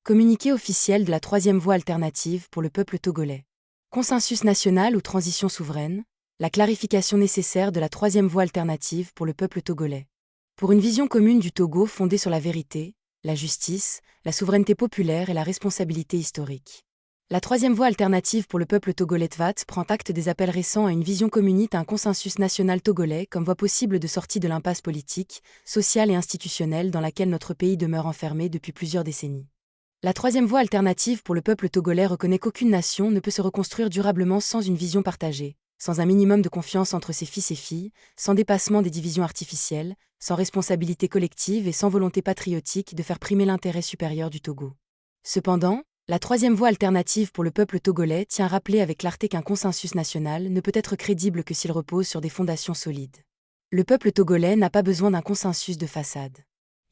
Communiqué officiel de la troisième voie alternative pour le peuple togolais. Consensus national ou transition souveraine, la clarification nécessaire de la troisième voie alternative pour le peuple togolais. Pour une vision commune du Togo fondée sur la vérité, la justice, la souveraineté populaire et la responsabilité historique. La troisième voie alternative pour le peuple togolais TVAT prend acte des appels récents à une vision communiste, à un consensus national togolais comme voie possible de sortie de l'impasse politique, sociale et institutionnelle dans laquelle notre pays demeure enfermé depuis plusieurs décennies. La troisième voie alternative pour le peuple togolais reconnaît qu'aucune nation ne peut se reconstruire durablement sans une vision partagée, sans un minimum de confiance entre ses fils et filles, sans dépassement des divisions artificielles, sans responsabilité collective et sans volonté patriotique de faire primer l'intérêt supérieur du Togo. Cependant, la troisième voie alternative pour le peuple togolais tient à rappeler avec clarté qu'un consensus national ne peut être crédible que s'il repose sur des fondations solides. Le peuple togolais n'a pas besoin d'un consensus de façade.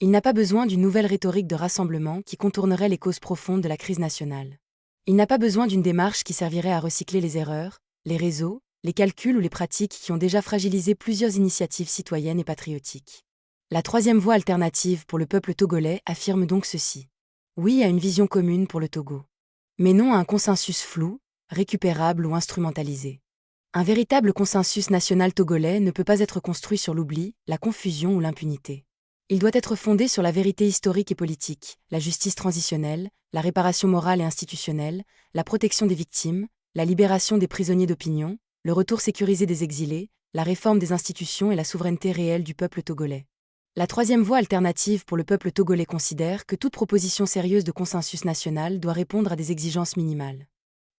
Il n'a pas besoin d'une nouvelle rhétorique de rassemblement qui contournerait les causes profondes de la crise nationale. Il n'a pas besoin d'une démarche qui servirait à recycler les erreurs, les réseaux, les calculs ou les pratiques qui ont déjà fragilisé plusieurs initiatives citoyennes et patriotiques. La troisième voie alternative pour le peuple togolais affirme donc ceci. Oui à une vision commune pour le Togo. Mais non à un consensus flou, récupérable ou instrumentalisé. Un véritable consensus national togolais ne peut pas être construit sur l'oubli, la confusion ou l'impunité. Il doit être fondé sur la vérité historique et politique, la justice transitionnelle, la réparation morale et institutionnelle, la protection des victimes, la libération des prisonniers d'opinion, le retour sécurisé des exilés, la réforme des institutions et la souveraineté réelle du peuple togolais. La troisième voie alternative pour le peuple togolais considère que toute proposition sérieuse de consensus national doit répondre à des exigences minimales.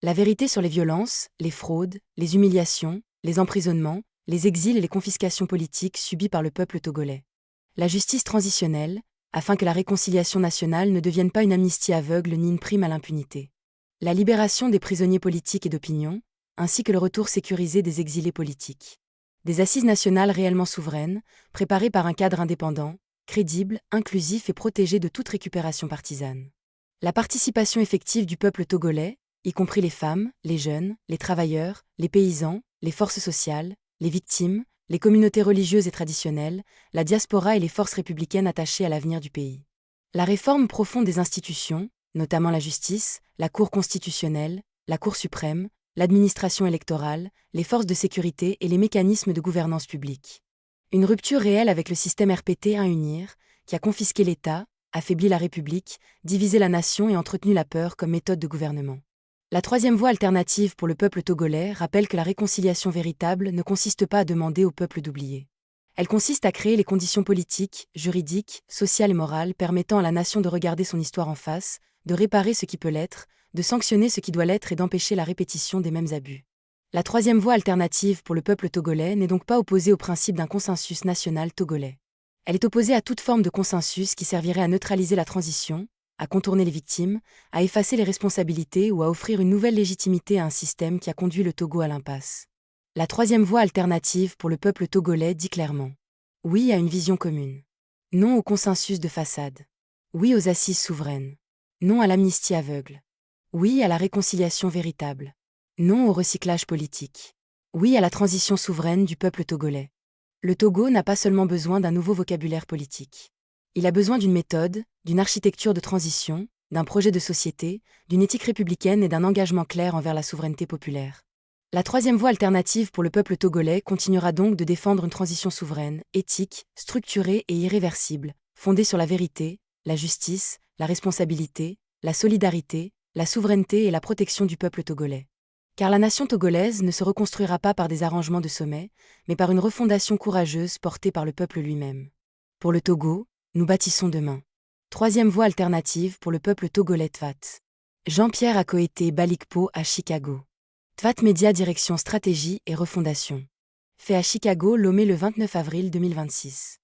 La vérité sur les violences, les fraudes, les humiliations, les emprisonnements, les exils et les confiscations politiques subies par le peuple togolais. La justice transitionnelle, afin que la réconciliation nationale ne devienne pas une amnistie aveugle ni une prime à l'impunité. La libération des prisonniers politiques et d'opinion, ainsi que le retour sécurisé des exilés politiques. Des assises nationales réellement souveraines, préparées par un cadre indépendant, crédible, inclusif et protégé de toute récupération partisane. La participation effective du peuple togolais, y compris les femmes, les jeunes, les travailleurs, les paysans, les forces sociales, les victimes, les communautés religieuses et traditionnelles, la diaspora et les forces républicaines attachées à l'avenir du pays. La réforme profonde des institutions, notamment la justice, la Cour constitutionnelle, la Cour suprême, l'administration électorale, les forces de sécurité et les mécanismes de gouvernance publique. Une rupture réelle avec le système RPT à unir, qui a confisqué l'État, affaibli la République, divisé la nation et entretenu la peur comme méthode de gouvernement. La troisième voie alternative pour le peuple togolais rappelle que la réconciliation véritable ne consiste pas à demander au peuple d'oublier. Elle consiste à créer les conditions politiques, juridiques, sociales et morales permettant à la nation de regarder son histoire en face, de réparer ce qui peut l'être, de sanctionner ce qui doit l'être et d'empêcher la répétition des mêmes abus. La troisième voie alternative pour le peuple togolais n'est donc pas opposée au principe d'un consensus national togolais. Elle est opposée à toute forme de consensus qui servirait à neutraliser la transition, à contourner les victimes, à effacer les responsabilités ou à offrir une nouvelle légitimité à un système qui a conduit le Togo à l'impasse. La troisième voie alternative pour le peuple togolais dit clairement oui à une vision commune. Non au consensus de façade. Oui aux assises souveraines. Non à l'amnistie aveugle. Oui à la réconciliation véritable. Non au recyclage politique. Oui à la transition souveraine du peuple togolais. Le Togo n'a pas seulement besoin d'un nouveau vocabulaire politique. Il a besoin d'une méthode, d'une architecture de transition, d'un projet de société, d'une éthique républicaine et d'un engagement clair envers la souveraineté populaire. La troisième voie alternative pour le peuple togolais continuera donc de défendre une transition souveraine, éthique, structurée et irréversible, fondée sur la vérité, la justice, la responsabilité, la solidarité, la souveraineté et la protection du peuple togolais. Car la nation togolaise ne se reconstruira pas par des arrangements de sommet, mais par une refondation courageuse portée par le peuple lui-même. Pour le Togo, nous bâtissons demain. Troisième voie alternative pour le peuple togolais TVAT. Jean-Pierre Akoete Balikpo à Chicago. TVAT Média Direction Stratégie et Refondation. Fait à Chicago, Lomé le 29 avril 2026.